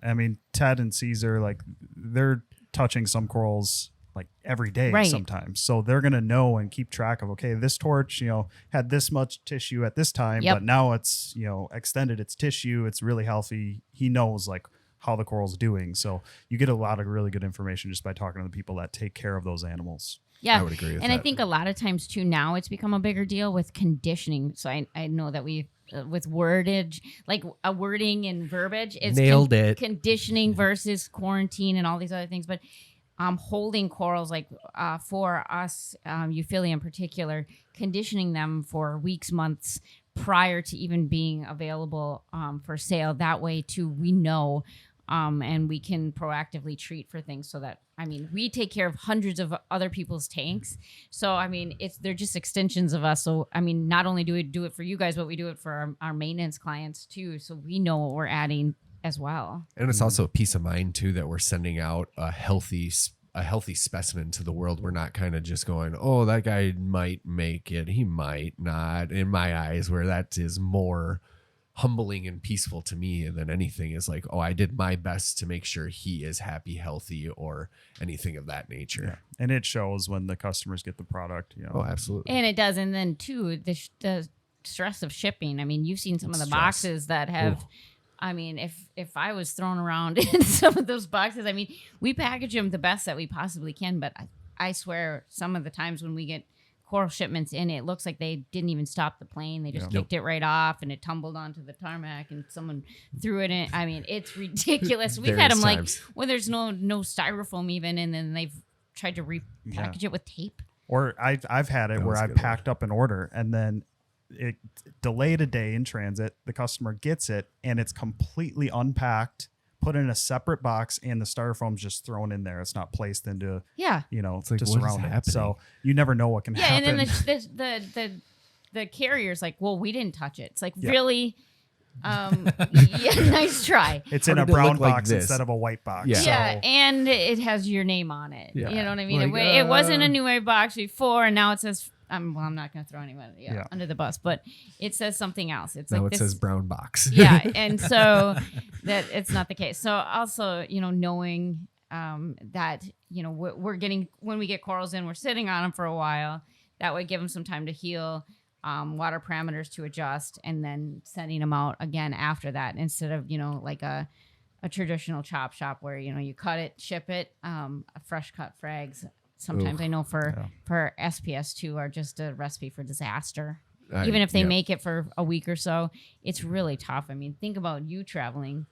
Speaker 1: Ted and Caesar, like they're touching some corals like every day
Speaker 2: Right.
Speaker 1: sometimes. So they're going to know and keep track of, okay, this torch, had this much tissue at this time,
Speaker 2: Yep.
Speaker 1: but now it's, extended its tissue. It's really healthy. He knows like how the coral's doing. So you get a lot of really good information just by talking to the people that take care of those animals.
Speaker 2: Yeah,
Speaker 3: I would agree with
Speaker 2: and I
Speaker 3: that.
Speaker 2: think a lot of times too now it's become a bigger deal with conditioning. So I know that we with wordage, like a wording and verbiage, it's
Speaker 3: Nailed it.
Speaker 2: conditioning versus quarantine and all these other things. But holding corals, like for us, euphilia in particular, conditioning them for weeks, months prior to even being available for sale. That way too, we know. And we can proactively treat for things so that, we take care of hundreds of other people's tanks. So, they're just extensions of us. So, not only do we do it for you guys, but we do it for our maintenance clients too. So we know what we're adding as well.
Speaker 3: And it's also a peace of mind too that we're sending out a healthy specimen to the world. We're not kind of just going, oh, that guy might make it, he might not. In my eyes, where that is more humbling and peaceful to me than anything, is like, oh, I did my best to make sure he is happy, healthy, or anything of that nature.
Speaker 1: Yeah. And it shows when the customers get the product,
Speaker 3: Oh, absolutely.
Speaker 2: And it does. And then too, the stress of shipping. You've seen some of the
Speaker 3: Stress.
Speaker 2: boxes that have, if I was thrown around in some of those boxes, we package them the best that we possibly can. But I swear some of the times when we get coral shipments in, it looks like they didn't even stop the plane. They just kicked it right off and it tumbled onto the tarmac and someone threw it in. It's ridiculous. We've had them
Speaker 3: Various times.
Speaker 2: there's no styrofoam even, and then they've tried to repackage it with tape.
Speaker 1: Or I've had it
Speaker 3: That
Speaker 1: where
Speaker 3: was a
Speaker 1: I
Speaker 3: good
Speaker 1: packed up an order and then it delayed a day in transit. The customer gets it and it's completely unpacked, put in a separate box, and the styrofoam's just thrown in there. It's not placed into,
Speaker 2: Yeah.
Speaker 3: It's like,
Speaker 1: to
Speaker 3: what is
Speaker 1: surround it.
Speaker 3: happening?
Speaker 1: So you never know what can
Speaker 2: Yeah,
Speaker 1: happen.
Speaker 2: and then the carrier's like, well, we didn't touch it. It's like,
Speaker 1: Yeah.
Speaker 2: really? Yeah, nice try.
Speaker 1: It's
Speaker 3: How
Speaker 1: in a
Speaker 3: did it
Speaker 1: brown
Speaker 3: look like
Speaker 1: box
Speaker 3: this?
Speaker 1: instead of a white box.
Speaker 3: Yeah.
Speaker 1: So,
Speaker 2: Yeah, and it has your name on it.
Speaker 3: Yeah.
Speaker 2: You know what I mean?
Speaker 3: Like,
Speaker 2: It wasn't a New Wave box before, and now it says, I'm not going to throw anyone
Speaker 1: Yeah.
Speaker 2: under the bus, but it says something else. It's
Speaker 3: Now
Speaker 2: like
Speaker 3: it says brown box.
Speaker 2: yeah, and so that it's not the case. So also, knowing that we're getting, when we get corals in, we're sitting on them for a while. That would give them some time to heal, water parameters to adjust, and then sending them out again after that, instead of like a traditional chop shop where you cut it, ship it. A fresh cut frags sometimes, I know for SPS2 are just a recipe for disaster. Even if they make it for a week or so, it's really tough. I mean, think about you traveling.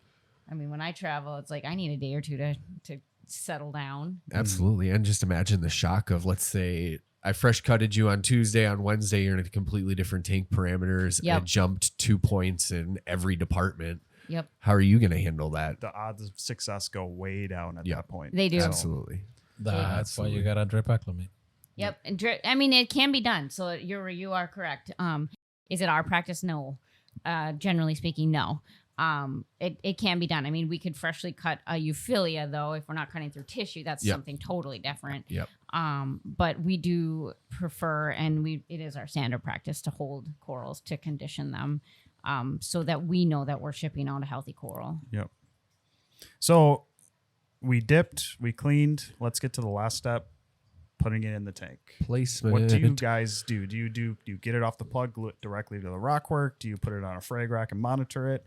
Speaker 2: I mean, when I travel, it's like I need a day or two to settle down.
Speaker 3: Absolutely. And just imagine the shock of, let's say I fresh cutted you on Tuesday, on Wednesday, you're in a completely different tank parameters.
Speaker 2: Yep.
Speaker 3: And it jumped 2 points in every department.
Speaker 2: Yep,
Speaker 3: How are you going to handle that?
Speaker 1: the odds of success go way down at
Speaker 3: Yeah.
Speaker 1: that point.
Speaker 2: they do.
Speaker 3: Absolutely.
Speaker 4: That's why you gotta drip acclimate.
Speaker 2: Yep. And I mean, it can be done. So you are correct. Is it our practice? No. Generally speaking, no. It can be done. I mean, we could freshly cut a euphilia, though, if we're not cutting through tissue. That's
Speaker 3: Yep.
Speaker 2: something totally different.
Speaker 3: Yep.
Speaker 2: But we do prefer, and it is our standard practice to hold corals, to condition them, so that we know that we're shipping out a healthy coral.
Speaker 1: Yep. So we dipped, we cleaned. Let's get to the last step, putting it in the tank.
Speaker 3: Placement.
Speaker 1: What do you guys do? Do you get it off the plug, glue it directly to the rockwork? Do you put it on a frag rack and monitor it?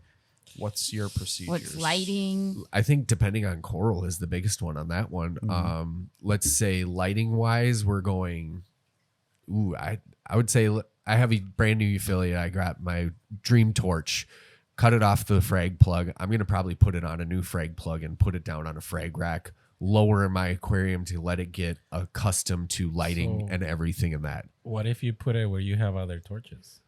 Speaker 1: What's your procedure?
Speaker 2: What's lighting?
Speaker 3: I think depending on coral is the biggest one on that one. Let's say lighting wise, we're going. I would say I have a brand new euphilia. I got my dream torch, cut it off the frag plug. I'm gonna probably put it on a new frag plug and put it down on a frag rack. Lower my aquarium to let it get accustomed to lighting
Speaker 4: So-
Speaker 3: and everything in that.
Speaker 4: What if you put it where you have other torches?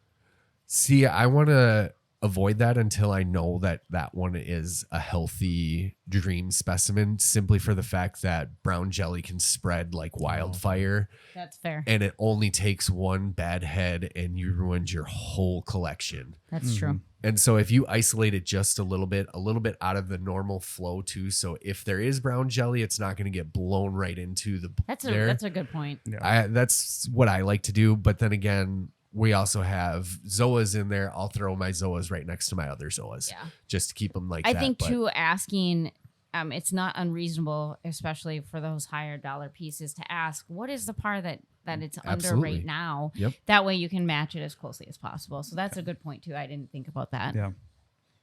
Speaker 3: See, I want to avoid that until I know that that one is a healthy dream specimen, simply for the fact that brown jelly can spread like wildfire,
Speaker 2: That's fair.
Speaker 3: and it only takes one bad head and you ruined your whole collection.
Speaker 2: That's true.
Speaker 3: And so if you isolate it just a little bit out of the normal flow too, so if there is brown jelly, it's not going to get blown right into the
Speaker 2: That's
Speaker 3: there.
Speaker 2: a good point.
Speaker 3: That's what I like to do. But then again, we also have zoas in there. I'll throw my zoas right next to my other zoas,
Speaker 2: Yeah.
Speaker 3: just to keep them like
Speaker 2: I
Speaker 3: that.
Speaker 2: think
Speaker 3: But
Speaker 2: too, asking, it's not unreasonable, especially for those higher dollar pieces, to ask what is the par that it's under
Speaker 3: Absolutely.
Speaker 2: right now.
Speaker 3: Yep.
Speaker 2: That way you can match it as closely as possible. So that's a good point too. I didn't think about that.
Speaker 1: Yeah.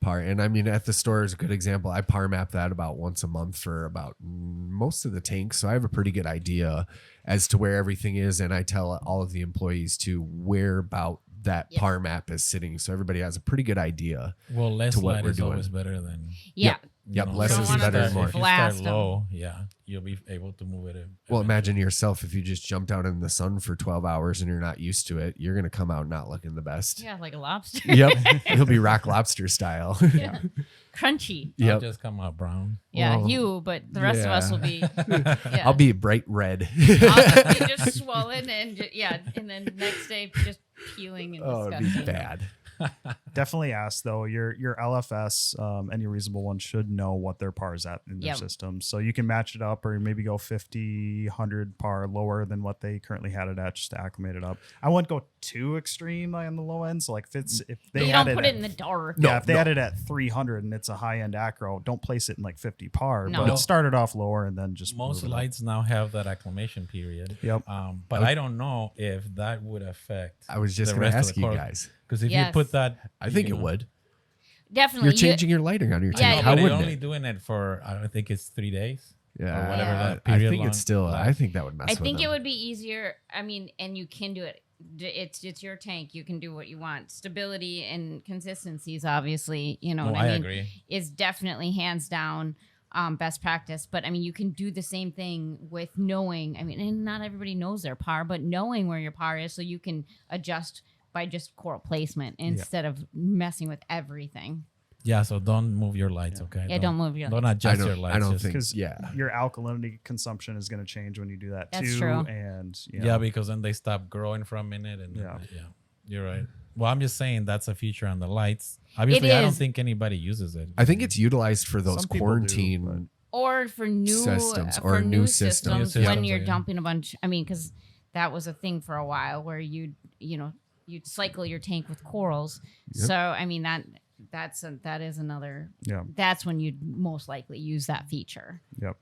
Speaker 3: par, and I mean at the store is a good example. I par map that about once a month for about most of the tanks, so I have a pretty good idea as to where everything is, and I tell all of the employees to where about that
Speaker 2: Yep.
Speaker 3: par map is sitting, so everybody has a pretty good idea.
Speaker 4: Well, less
Speaker 3: To what
Speaker 4: light
Speaker 3: we're
Speaker 4: is
Speaker 3: doing.
Speaker 4: always better than
Speaker 2: Yeah.
Speaker 3: Yep,
Speaker 4: you know,
Speaker 3: less
Speaker 2: You
Speaker 3: is
Speaker 2: don't
Speaker 3: better
Speaker 2: wanna
Speaker 3: than more.
Speaker 4: If you
Speaker 2: blast
Speaker 4: start
Speaker 2: 'em.
Speaker 4: low, yeah, you'll be able to move it.
Speaker 3: Well,
Speaker 4: eventually.
Speaker 3: imagine yourself if you just jumped out in the sun for 12 hours and you're not used to it. You're going to come out not looking the best.
Speaker 2: Yeah, like a lobster.
Speaker 3: Yep. It'll be rock lobster style.
Speaker 2: Yeah. Crunchy.
Speaker 4: I'll
Speaker 3: Yep.
Speaker 4: just come out brown.
Speaker 2: Yeah,
Speaker 3: Well,
Speaker 2: you, but the rest of us will be. Yeah.
Speaker 3: I'll be bright red.
Speaker 2: I'll be just swollen and and then next day just peeling and
Speaker 3: Oh, it'd be
Speaker 2: disgusting.
Speaker 3: bad.
Speaker 1: Definitely ask though. Your LFS, any reasonable one should know what their par is at in their
Speaker 2: Yep.
Speaker 1: system, so you can match it up or maybe go 50, 100 par lower than what they currently had it at, just to acclimate it up. I wouldn't go too extreme on the low end. So like if they
Speaker 2: You
Speaker 1: had
Speaker 2: don't put
Speaker 1: at,
Speaker 2: it in the dark.
Speaker 1: yeah, if they had it at 300 and it's a high end acro, don't place it in like 50 par,
Speaker 2: No.
Speaker 1: but
Speaker 2: No.
Speaker 1: start it off lower and then just
Speaker 4: Most
Speaker 1: move it up.
Speaker 4: lights now have that acclimation period.
Speaker 1: Yep.
Speaker 4: But I don't know if that would affect.
Speaker 3: I was just
Speaker 4: the
Speaker 3: going
Speaker 4: rest
Speaker 3: to
Speaker 4: of
Speaker 3: ask
Speaker 4: the
Speaker 3: you
Speaker 4: coral.
Speaker 3: guys.
Speaker 4: Because if
Speaker 2: Yes.
Speaker 4: you put that,
Speaker 3: I think
Speaker 4: you
Speaker 3: it
Speaker 4: know,
Speaker 3: would.
Speaker 2: Definitely.
Speaker 3: You're changing your lighting on your
Speaker 2: Yeah,
Speaker 3: tank.
Speaker 2: yeah.
Speaker 3: How
Speaker 4: but you're
Speaker 3: wouldn't
Speaker 4: only
Speaker 3: it?
Speaker 4: doing it for I think it's 3 days.
Speaker 3: Yeah,
Speaker 4: or whatever that
Speaker 3: I
Speaker 4: period
Speaker 3: think
Speaker 4: long
Speaker 3: it's still. I
Speaker 4: lasts.
Speaker 3: think that would mess
Speaker 2: I
Speaker 3: with
Speaker 2: think
Speaker 3: them.
Speaker 2: it would be easier. I mean, and you can do it. It's your tank. You can do what you want. Stability and consistency is obviously,
Speaker 4: No,
Speaker 2: what
Speaker 4: I
Speaker 2: I mean,
Speaker 4: agree.
Speaker 2: is definitely hands down best practice. But I mean, you can do the same thing with knowing. I mean, and not everybody knows their par, but knowing where your par is, so you can adjust by just coral placement instead of messing with everything.
Speaker 4: Yeah, so don't move your lights, okay?
Speaker 2: Yeah, don't move your
Speaker 4: Don't
Speaker 2: lights.
Speaker 4: adjust your lights.
Speaker 3: I don't
Speaker 4: just-
Speaker 3: think.
Speaker 1: Because
Speaker 3: Yeah.
Speaker 1: your alkalinity consumption is going to change when you do that
Speaker 2: That's
Speaker 1: too.
Speaker 2: true.
Speaker 1: And
Speaker 4: Yeah, because then they stop growing for a minute, and
Speaker 1: Yeah.
Speaker 4: yeah, you're right. Well, I'm just saying that's a feature on the lights. Obviously, I don't
Speaker 2: is.
Speaker 4: think anybody uses it.
Speaker 3: I think it's utilized for those
Speaker 1: Some people do,
Speaker 3: quarantine.
Speaker 2: Or for new
Speaker 3: Systems,
Speaker 2: for
Speaker 3: or
Speaker 2: new
Speaker 3: new
Speaker 2: systems,
Speaker 4: systems.
Speaker 2: when
Speaker 4: Yeah.
Speaker 2: you're
Speaker 4: Yeah.
Speaker 2: dumping a bunch. I mean, because that was a thing for a while where you'd cycle your tank with corals.
Speaker 3: Yep.
Speaker 2: So I mean that is another.
Speaker 1: yeah,
Speaker 2: That's when you'd most likely use that feature.
Speaker 1: yep.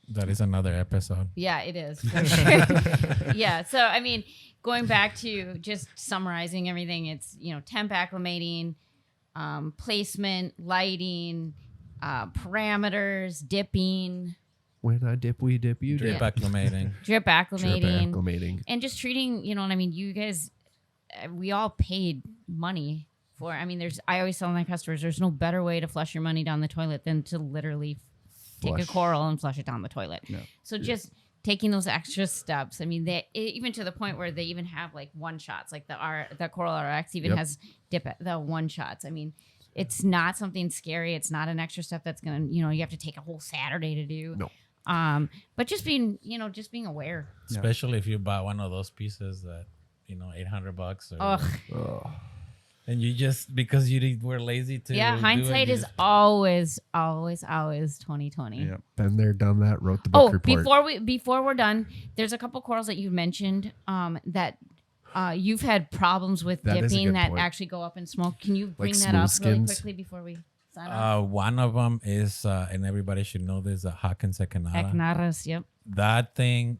Speaker 4: that is another episode.
Speaker 2: Yeah, it is. For sure. Yeah. So I mean, going back to just summarizing everything, it's temp acclimating, placement, lighting, parameters, dipping,
Speaker 3: When I dip, we dip. You
Speaker 4: Drip
Speaker 3: dip.
Speaker 4: acclimating.
Speaker 2: drip acclimating,
Speaker 3: Acclimating.
Speaker 2: and just treating. You know what I mean? You guys, we all paid money for. I mean, I always tell my customers, there's no better way to flush your money down the toilet than to literally take a
Speaker 3: Flush.
Speaker 2: coral and flush it down the toilet.
Speaker 1: Yeah.
Speaker 2: So just taking those extra steps. I mean, even to the point where they even have like one shots, like the Coral RX even
Speaker 3: Yep.
Speaker 2: has the one shots. I mean, it's not something scary. It's not an extra step that's gonna you have to take a whole Saturday to do.
Speaker 3: No.
Speaker 2: But just being aware.
Speaker 4: Especially if you buy one of those pieces that, $800 or
Speaker 2: Ugh.
Speaker 3: Oh.
Speaker 4: and you just because were lazy to
Speaker 2: Yeah,
Speaker 4: do it,
Speaker 2: hindsight
Speaker 4: you
Speaker 2: is
Speaker 4: just-
Speaker 2: always 2020.
Speaker 1: Yeah.
Speaker 3: Been there, done that. Wrote the book report.
Speaker 2: Before we're done, there's a couple corals that you mentioned that you've had problems with
Speaker 3: That is a
Speaker 2: dipping
Speaker 3: good
Speaker 2: that
Speaker 3: point.
Speaker 2: actually go up in smoke. Can you bring that
Speaker 3: smooth
Speaker 2: up really
Speaker 3: skins?
Speaker 2: quickly before we sign off?
Speaker 4: One of them is, and everybody should know this, Hawkins Ecanara.
Speaker 2: Echinaris, yep.
Speaker 4: That thing,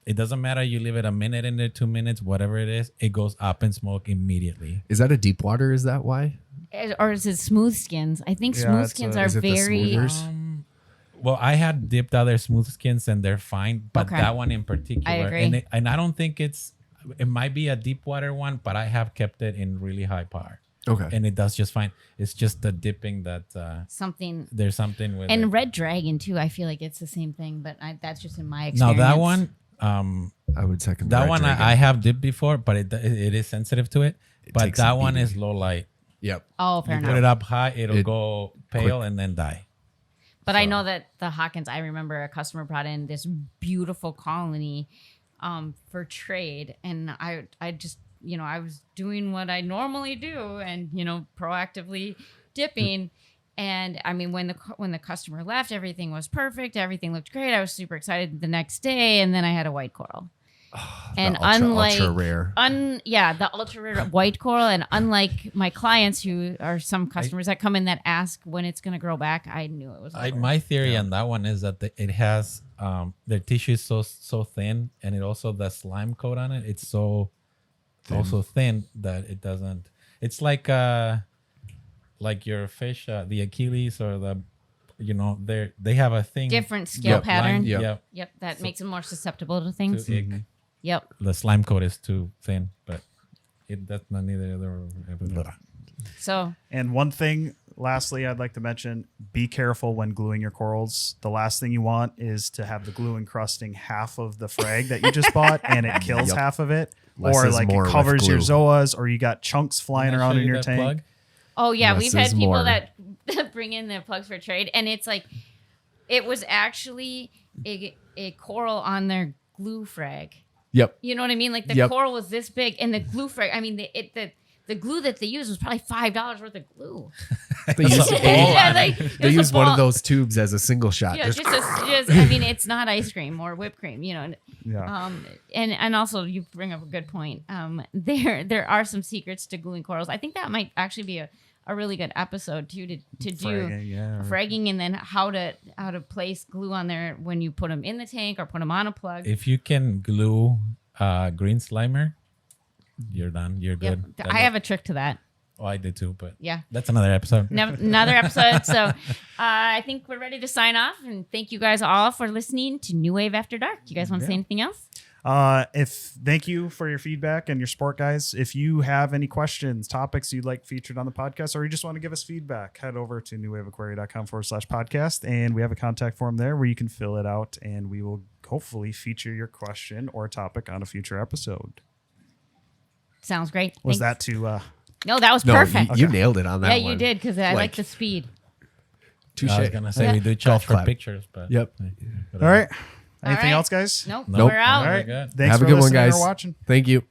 Speaker 4: it doesn't matter. You leave it a minute in there, 2 minutes, whatever it is, it goes up in smoke immediately.
Speaker 3: Is that a deep water? Is that why?
Speaker 2: Or is it smooth skins? I think
Speaker 1: Yeah,
Speaker 2: smooth
Speaker 1: it's
Speaker 2: skins
Speaker 1: a-
Speaker 2: are
Speaker 3: is it the
Speaker 2: very.
Speaker 3: smoothers?
Speaker 4: Well, I had dipped other smooth skins and they're fine, but
Speaker 2: Okay.
Speaker 4: that one in particular,
Speaker 2: I agree.
Speaker 4: and I don't think it might be a deep water one, but I have kept it in really high power,
Speaker 3: Okay.
Speaker 4: and it does just fine. It's just the dipping that
Speaker 2: Something.
Speaker 4: there's something with
Speaker 2: And
Speaker 4: it.
Speaker 2: Red Dragon, too. I feel like it's the same thing, but that's just in my
Speaker 4: Now
Speaker 2: experience.
Speaker 4: that one,
Speaker 3: I would second
Speaker 4: that
Speaker 3: Red
Speaker 4: one
Speaker 3: Dragon.
Speaker 4: I have dipped before, but it is sensitive to it. But
Speaker 3: takes a
Speaker 4: that one
Speaker 3: beating.
Speaker 4: is low light.
Speaker 3: Yep.
Speaker 2: Oh, fair
Speaker 4: You
Speaker 2: enough.
Speaker 4: put it up high, it'll
Speaker 3: It-
Speaker 4: go pale and then die.
Speaker 2: But I know that the Hawkins, I remember a customer brought in this beautiful colony for trade. And I just, I was doing what I normally do and, proactively dipping. And I mean, when the customer left, everything was perfect. Everything looked great. I was super excited the next day. And then I had a white coral. And
Speaker 3: ultra rare.
Speaker 2: the ultra rare white coral, and unlike my clients who are some customers that come in that ask when it's going to grow back, I knew it was over.
Speaker 4: My theory on that one is that it has their tissue is so thin, and it also the slime coat on it. It's so also thin that it doesn't. It's like your fish, the Achilles or the, they have a thing
Speaker 2: Different scale
Speaker 3: Yep.
Speaker 2: pattern.
Speaker 4: line-
Speaker 3: Yep.
Speaker 2: Yep, that makes them more susceptible to things.
Speaker 4: to ick.
Speaker 2: Yep.
Speaker 4: The slime coat is too thin, but that's not neither other.
Speaker 2: So
Speaker 1: And one thing, lastly, I'd like to mention: be careful when gluing your corals. The last thing you want is to have the glue encrusting half of the frag that you just bought, and it kills
Speaker 3: Yep.
Speaker 1: half of it,
Speaker 3: Less
Speaker 1: or
Speaker 3: is
Speaker 1: like
Speaker 3: more
Speaker 1: it
Speaker 3: with
Speaker 1: covers your
Speaker 3: glue.
Speaker 1: zoas, or you got chunks flying around in your tank.
Speaker 4: Plug?
Speaker 2: oh yeah,
Speaker 3: Less
Speaker 2: we've had
Speaker 3: is
Speaker 2: people
Speaker 3: more.
Speaker 2: that bring in their plugs for trade, and it's like it was actually a coral on their glue frag.
Speaker 3: Yep.
Speaker 2: You know what I mean? Like the
Speaker 3: Yep.
Speaker 2: coral was this big, and the glue frag. I mean, the glue that they used was probably $5 worth of glue.
Speaker 3: They use,
Speaker 2: Yeah, like, it
Speaker 3: they
Speaker 2: was a
Speaker 3: use one of
Speaker 2: ball-
Speaker 3: those tubes as a single shot.
Speaker 2: Yeah,
Speaker 3: Just-
Speaker 2: I mean, it's not ice cream or whipped cream,
Speaker 1: Yeah.
Speaker 2: And also you bring up a good point. There are some secrets to gluing corals. I think that might actually be a really good episode too to do
Speaker 1: Fragging, yeah.
Speaker 2: fragging, and then how to place glue on there when you put them in the tank or put them on a plug.
Speaker 4: If you can glue green slimer, you're done. You're
Speaker 2: Yep.
Speaker 4: good.
Speaker 2: I have a trick to that.
Speaker 4: Oh, I did too, but
Speaker 2: Yeah.
Speaker 4: that's another episode.
Speaker 2: Another episode. So I think we're ready to sign off, and thank you guys all for listening to New Wave After Dark. You guys want to say anything else?
Speaker 1: Thank you for your feedback and your support, guys. If you have any questions, topics you'd like featured on the podcast, or you just want to give us feedback, head over to newwaveaquaria.com/podcast, and we have a contact form there where you can fill it out, and we will hopefully feature your question or topic on a future episode.
Speaker 2: Sounds great.
Speaker 1: Was
Speaker 2: Thanks.
Speaker 1: that to
Speaker 2: No, that was
Speaker 3: No,
Speaker 2: perfect.
Speaker 3: you nailed it on that
Speaker 2: Yeah,
Speaker 3: one.
Speaker 2: you did because I like
Speaker 3: Like-
Speaker 2: the speed.
Speaker 3: Touche.
Speaker 4: I was gonna say
Speaker 2: Yeah.
Speaker 4: we do
Speaker 3: Golf
Speaker 4: charge for
Speaker 3: clap.
Speaker 4: pictures, but
Speaker 3: Yep.
Speaker 1: All right. Anything
Speaker 2: right.
Speaker 1: else, guys?
Speaker 2: Nope.
Speaker 3: Nope.
Speaker 2: We're out.
Speaker 1: All right.
Speaker 4: Good.
Speaker 1: Thanks
Speaker 3: Have
Speaker 1: for
Speaker 3: a good one,
Speaker 1: listening or
Speaker 3: guys.
Speaker 1: watching.
Speaker 3: Thank you.